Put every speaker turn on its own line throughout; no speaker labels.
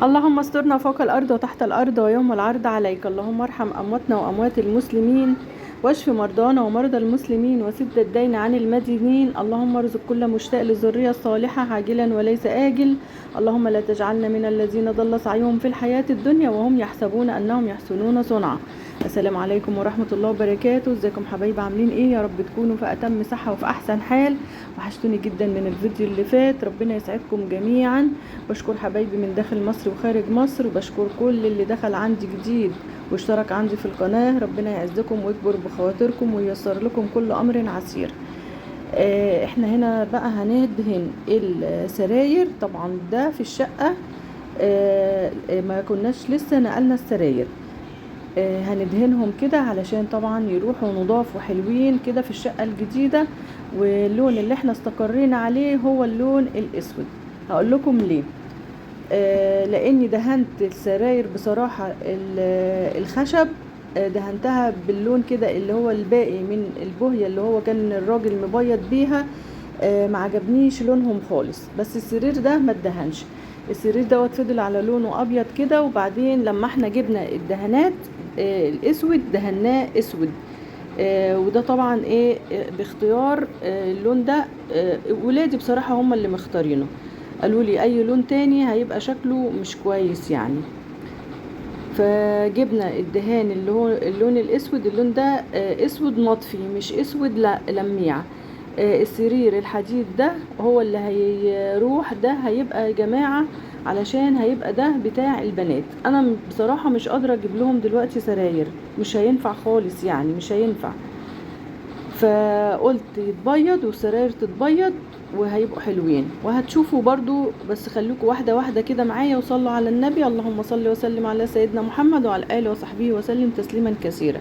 اللهم استرنا فوق الأرض وتحت الأرض ويوم العرض عليك. اللهم ارحم أمواتنا وأموات المسلمين، واشف مرضانا ومرضى المسلمين، وسد الدين عن المدينين. اللهم ارزق كل مشتاق للذرية الصالحة عاجلا وليس آجل. اللهم لا تجعلنا من الذين ضل سعيهم في الحياة الدنيا وهم يحسبون أنهم يحسنون صنعا. السلام عليكم ورحمة الله وبركاته. ازيكم حبايبي، عاملين ايه؟ يا رب تكونوا في أتم صحة وفي أحسن حال. وحشتوني جدا من الفيديو اللي فات، ربنا يسعدكم جميعا. بشكر حبايبي من داخل مصر وخارج مصر، وبشكر كل اللي دخل عندي جديد واشترك عندي في القناة. ربنا يعزكم ويكبر بخواطركم وييسر لكم كل أمر عسير. احنا هنا بقى هندهن السراير. طبعا ده في الشقة ما كناش لسه نقلنا السراير. هندهنهم كده علشان طبعا يروحوا نضاف وحلوين كده في الشقة الجديدة. واللون اللي احنا استقرينا عليه هو اللون الاسود. هقول لكم ليه. لاني دهنت السراير بصراحة الخشب، دهنتها باللون كده اللي هو الباقي من البوهية اللي هو كان الراجل مبيض بيها. ما عجبنيش لونهم خالص. بس السرير ده ما ادهنش. السرير دوت فضل على لونه ابيض كده، وبعدين لما احنا جبنا الدهانات الاسود دهناه اسود. وده طبعا ايه باختيار اللون ده. ولادي بصراحة هم اللي مختارينه، قالوا لي اي لون تاني هيبقى شكله مش كويس يعني. فجبنا الدهان اللي هو اللون الاسود. اللون ده اسود مطفي مش اسود لا لميع. السرير الحديد ده هو اللي هيروح، ده هيبقى يا جماعة علشان هيبقى ده بتاع البنات. انا بصراحة مش قادرة اجيب لهم دلوقتي سراير، مش هينفع خالص يعني، مش هينفع. فقلت يتبيض والسراير تتبيض وهيبقوا حلوين وهتشوفوا برضو. بس خليكوا واحدة واحدة كده معايا وصلوا على النبي. اللهم صل وسلم على سيدنا محمد وعلى آله وصحبه وسلم تسليما كثيرا.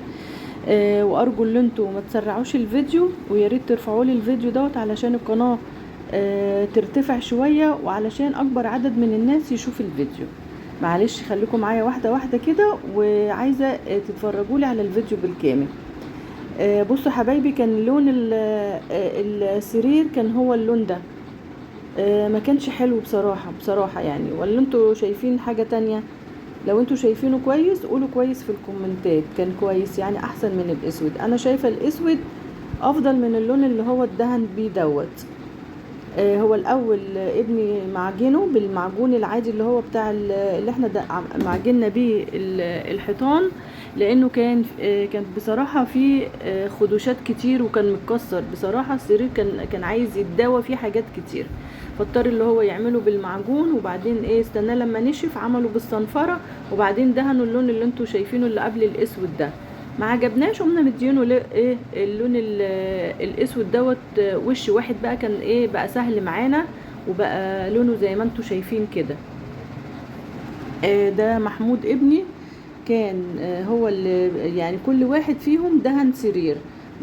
وارجو ان انتوا ما تسرعوش الفيديو، ويا ريت ترفعوا لي الفيديو دوت علشان القناة ترتفع شوية وعلشان اكبر عدد من الناس يشوف الفيديو. معلش خليكم معايا واحدة واحدة كده، وعايزة تتفرجوا لي على الفيديو بالكامل. بصوا حبايبي، كان لون السرير كان هو اللون ده. ما كانش حلو بصراحة يعني. ولا انتوا شايفين حاجة تانية؟ لو انتوا شايفينه كويس قولوا كويس في الكومنتات. كان كويس يعني، احسن من الاسود. انا شايفة الاسود افضل من اللون اللي هو الدهن بيه دوت. هو الاول ابني معجنه بالمعجون العادي اللي هو بتاع اللي احنا معجننا بيه الحيطان، لانه كان بصراحه فيه خدوشات كتير وكان متكسر. بصراحه السرير كان عايز يتداوى فيه حاجات كتير، فاضطر اللي هو يعمله بالمعجون. وبعدين استناه لما نشف عمله بالصنفره، وبعدين دهنوا اللون اللي انتوا شايفينه اللي قبل الاسود ده. ما عجبناش، قمنا مدينه اللون الاسود دوت وش واحد بقى. كان بقى سهل معانا وبقى لونه زي ما انتوا شايفين كده. ده محمود ابني كان هو اللي يعني كل واحد فيهم دهن سرير.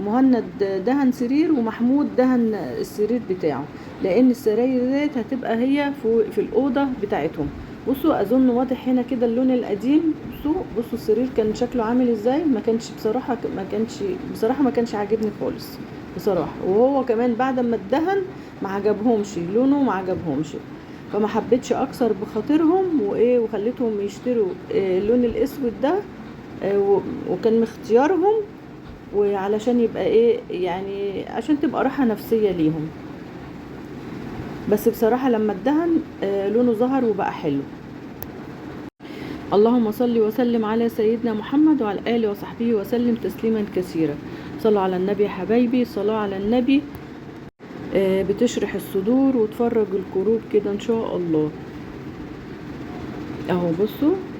مهند دهن سرير ومحمود دهن السرير بتاعه، لان السراير ديت هتبقى هي في الاوضه بتاعتهم. بصوا اظن واضح هنا كده اللون القديم. بصوا السرير كان شكله عامل ازاي. ما كانش عاجبني خالص بصراحه. وهو كمان بعد ما اتدهن ما عجبهمش لونه، ما عجبهمش. فما حبيتش اكسر بخاطرهم وخليتهم يشتروا اللون الاسود ده. وكان من اختيارهم، وعلشان يبقى يعني عشان تبقى راحة نفسية ليهم. بس بصراحة لما اتدهن لونه ظهر وبقى حلو. اللهم صل وسلم على سيدنا محمد وعلى آله وصحبه وسلم تسليما كثيرا. صلوا على النبي يا حبايبي، صلوا على النبي. بتشرح الصدور وتفرج الكروب كده ان شاء الله. اهو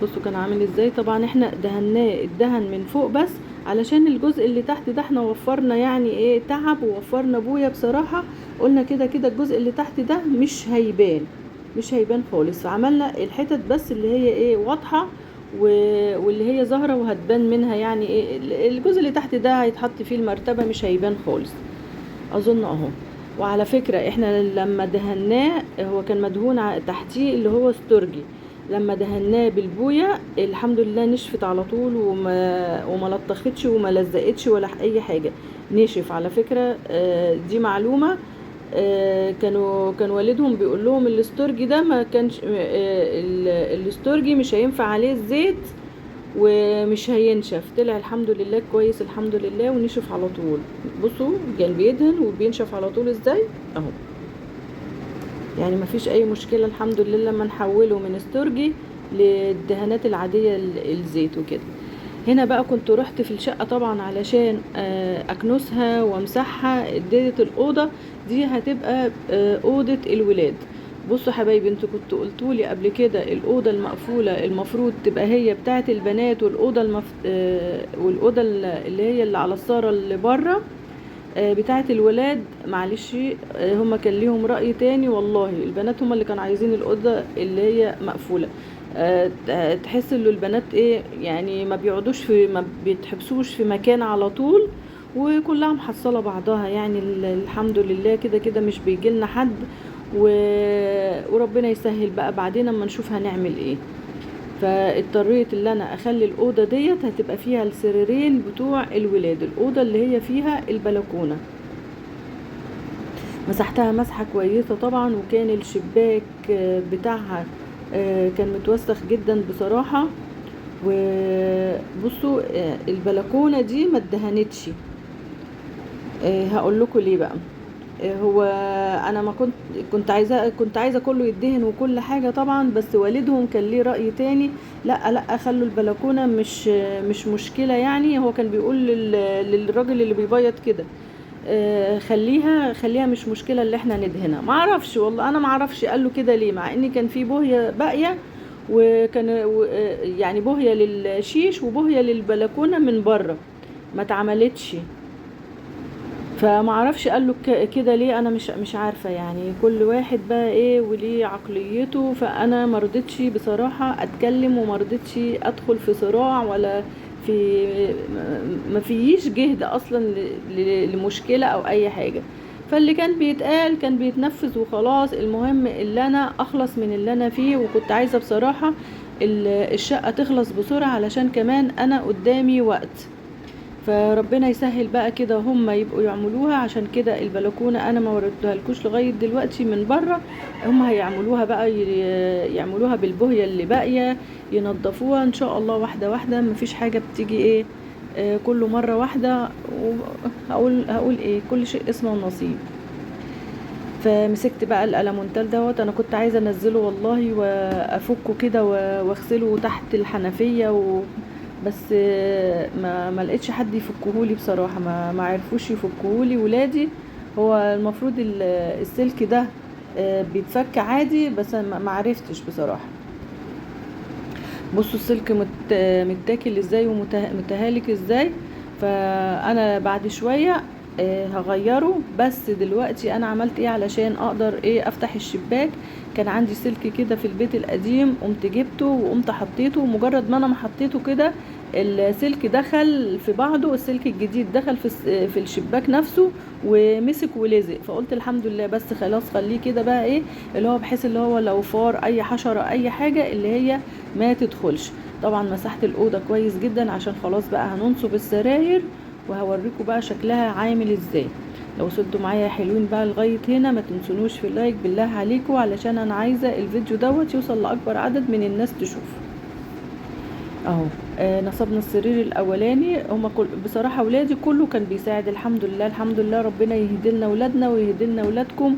بصوا كان عامل ازاي. طبعا احنا دهناه الدهن من فوق بس، علشان الجزء اللي تحت ده احنا وفرنا يعني تعب ووفرنا بويا بصراحة. قلنا كده الجزء اللي تحت ده مش هيبان خالص. عملنا الحتت بس اللي هي واضحة واللي هي ظاهرة وهتبان منها يعني الجزء اللي تحت ده هيتحط فيه المرتبة، مش هيبان خالص اظن اهو. وعلى فكرة احنا لما دهناه هو كان مدهون تحتيه اللي هو استرجي. لما دهناه بالبوية الحمد لله نشفت على طول وما لطختش وما لزقتش ولا اي حاجة. نشف على فكرة. دي معلومة كان والدهم بيقول لهم الاستورجي ده ما كانش الاستورجي مش هينفع عليه الزيت ومش هينشف. طلع الحمد لله كويس الحمد لله ونشف على طول. بصوا كان بيدهن وبينشف على طول ازاي اهو. يعني ما فيش اي مشكلة الحمد لله لما نحوله من استورجي للدهانات العادية الزيت وكده. هنا بقى كنت رحت في الشقة طبعا علشان اكنسها وامسحها. اديت الأوضة دي هتبقى أوضة الولاد. بصوا حبايبي انتوا كنتوا قلتولي قبل كده الأوضة المقفولة المفروض تبقى هي بتاعة البنات، والأوضة والأوضة اللي هي اللي على الصالة اللي بره بتاعة الولاد. معلش هما كان ليهم رأي تاني والله. البنات هما اللي كانوا عايزين الأوضة اللي هي مقفولة. تحس ان البنات ايه يعني ما بيتحبسوش في مكان على طول، وكلها محصلة بعضها يعني الحمد لله. كده كده مش بيجيلنا حد وربنا يسهل بقى بعدين اما نشوف هنعمل ايه. فاضطريت ان انا اخلي الاوضه ديت هتبقى فيها السريرين بتوع الولاد، الاوضه اللي هي فيها البلكونه. مسحتها مسحه كويسه طبعا، وكان الشباك بتاعها كان متوسخ جدا بصراحه. وبصوا البلكونه دي ما اتدهنتش. هقول لكم ليه بقى. هو انا ما كنت عايزه كله يدهن وكل حاجه طبعا، بس والدهم كان ليه راي تاني. لا خلوا البلكونه مش مشكله يعني. هو كان بيقول للراجل اللي بيبيض كده خليها مش مشكله اللي احنا ندهنها. ما اعرفش والله، انا ما اعرفش قال له كده ليه، مع ان كان في بوهيه باقيه وكان يعني بوهيه للشيش وبوهيه للبلكونه من بره ما اتعملتش. فما اعرفش قال له كده ليه، انا مش عارفه يعني. كل واحد بقى ايه وليه عقليته. فانا ما رضيتش بصراحه اتكلم وما رضيتش ادخل في صراع ولا في ما فيش جهد اصلا لمشكله او اي حاجه. فاللي كان بيتقال كان بيتنفذ وخلاص. المهم اللي انا اخلص من اللي انا فيه، وكنت عايزه بصراحه الشقه تخلص بسرعه علشان كمان انا قدامي وقت. فربنا يسهل بقى كده هم يبقوا يعملوها. عشان كده البلكونه انا ما وردتها لكوش لغايه دلوقتي من بره. هم هيعملوها بقى يعملوها بالبويه اللي باقيه، ينظفوها ان شاء الله واحده واحده. مفيش حاجه بتيجي ايه كل مره واحده. هقول ايه، كل شيء اسمه نصيب. فمسكت بقى الألمونتال دوت. انا كنت عايزه انزله والله وافكه كده واغسله تحت الحنفيه بس ما لقيتش حد يفكهولي بصراحه. ما عرفوش يفكهولي ولادي. هو المفروض السلك ده بيتفك عادي، بس ما عرفتش بصراحه. بصوا السلك متاكل ازاي ومتهالك ازاي. فانا بعد شويه هغيره. بس دلوقتي انا عملت ايه علشان اقدر ايه افتح الشباك. كان عندي سلك كده في البيت القديم، قمت جبته وقمت حطيته. ومجرد ما انا ما حطيته كده السلك دخل في بعضه، السلك الجديد دخل في الشباك نفسه ومسك ولزق. فقلت الحمد لله بس خلاص خليه كده بقى ايه اللي هو بحيث اللي هو لو فار اي حشرة اي حاجة اللي هي ما تدخلش. طبعا مسحت الاوضة كويس جدا عشان خلاص بقى هننصب السراير، وهوريكم بقى شكلها عامل ازاي. لو وصلتوا معايا حلوين بقى لغايه هنا ما تنسونوش في اللايك بالله عليكم، علشان انا عايزه الفيديو دوت يوصل لاكبر عدد من الناس تشوف. اهو نصبنا السرير الاولاني. هما بصراحه ولادي كله كان بيساعد الحمد لله. الحمد لله ربنا يهدلنا ولادنا ويهدلنا ولادكم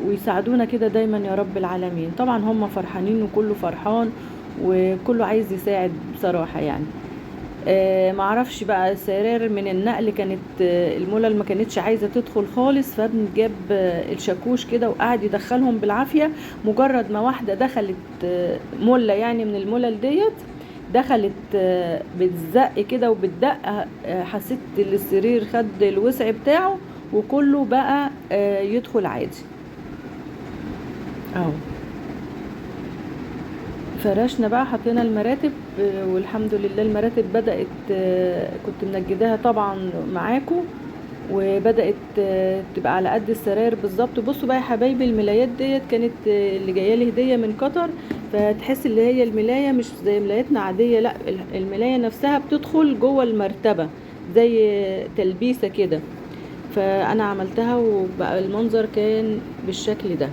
ويساعدونا كده دايما يا رب العالمين. طبعا هما فرحانين وكله فرحان وكله عايز يساعد بصراحه يعني. معرفش بقى السرير من النقل كانت المولى ما كانتش عايزه تدخل خالص. فابن جاب الشاكوش كده وقعد يدخلهم بالعافيه. مجرد ما واحده دخلت مولة يعني من المولل ديت دخلت بتزق كده وبتدق، حسيت السرير خد الوسع بتاعه وكله بقى يدخل عادي. اهو فرشنا بقى حطينا المراتب والحمد لله المراتب بدأت كنت منجداها طبعا معاكم وبدأت تبقى على قد السراير بالظبط. بصوا بقى يا حبايبي الملايات ديت كانت اللي جايه لي هديه من قطر. فتحس اللي هي الملايه مش زي ملاياتنا عاديه، لا الملايه نفسها بتدخل جوه المرتبه زي تلبيسه كده. فانا عملتها وبقى المنظر كان بالشكل ده.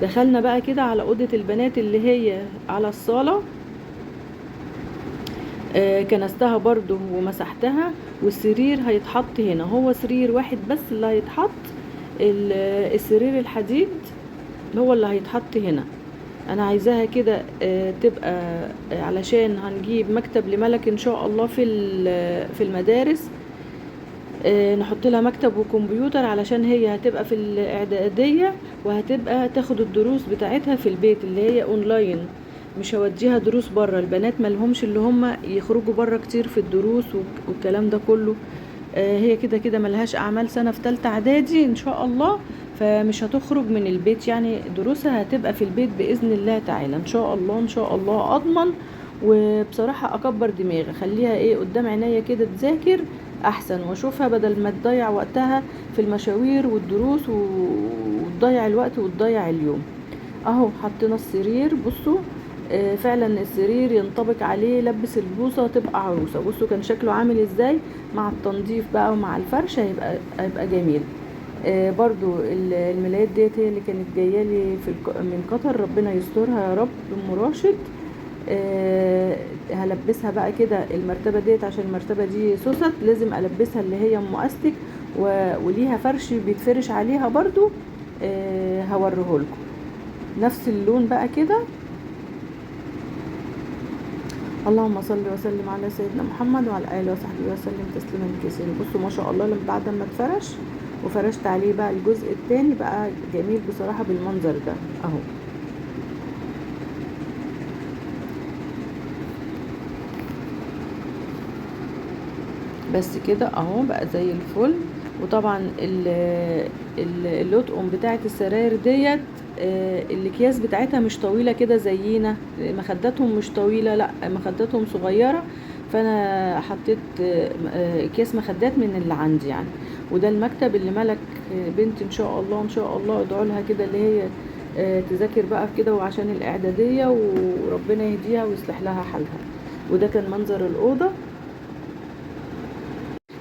دخلنا بقى كده على اوضة البنات اللي هي على الصالة، كنستها برضو ومسحتها. والسرير هيتحط هنا، هو سرير واحد بس اللي هيتحط، السرير الحديد هو اللي هيتحط هنا. انا عايزاها كده تبقى علشان هنجيب مكتب لملك ان شاء الله في المدارس، نحط لها مكتب وكمبيوتر، علشان هي هتبقى في الاعدادية وهتبقى تاخد الدروس بتاعتها في البيت اللي هي اونلاين. مش هوديها دروس بره، البنات ملهمش اللي هم يخرجوا بره كتير في الدروس والكلام ده كله. هي كده كده ملهاش اعمال سنة في تالتة اعدادي ان شاء الله، فمش هتخرج من البيت، يعني دروسها هتبقى في البيت باذن الله تعالى ان شاء الله. ان شاء الله اضمن. وبصراحة اكبر دماغي، خليها ايه قدام عينيا كده تذاكر احسن، واشوفها بدل ما تضيع وقتها في المشاوير والدروس وتضيع الوقت وتضيع اليوم. اهو حطينا السرير، بصوا فعلا السرير ينطبق عليه لبس البوصة تبقى عروسة. بصوا كان شكله عامل ازاي مع التنظيف بقى ومع الفرش، هيبقى جميل. برضو الملايات ديت هي اللي كانت جايه لي من قطر، ربنا يسترها يا رب. ام راشد هلبسها بقى كده المرتبه ديت، عشان المرتبه دي سوست لازم البسها اللي هي ام استك، وليها فرش بيتفرش عليها برضو. هوريهولكم نفس اللون بقى كده. اللهم صل وسلم على سيدنا محمد وعلى اله وصحبه وسلم تسليما كثيرا. بصوا ما شاء الله لما بعد ما اتفرش وفرشت عليه بقى الجزء الثاني بقى جميل بصراحه بالمنظر ده اهو. بس كده اهو بقى زي الفل. وطبعا اللطقم بتاعت السراير ديت الاكياس بتاعتها مش طويله كده زينا، مخداتهم مش طويله، لا مخداتهم صغيره، فانا حطيت اكياس مخدات من اللي عندي يعني. وده المكتب اللي ملك بنت ان شاء الله ان شاء الله ادعوا لها كده اللي هي تذاكر بقى كده وعشان الاعداديه، وربنا يهديها ويصلح لها حالها. وده كان منظر الاوضه.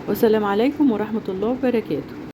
والسلام عليكم ورحمه الله وبركاته.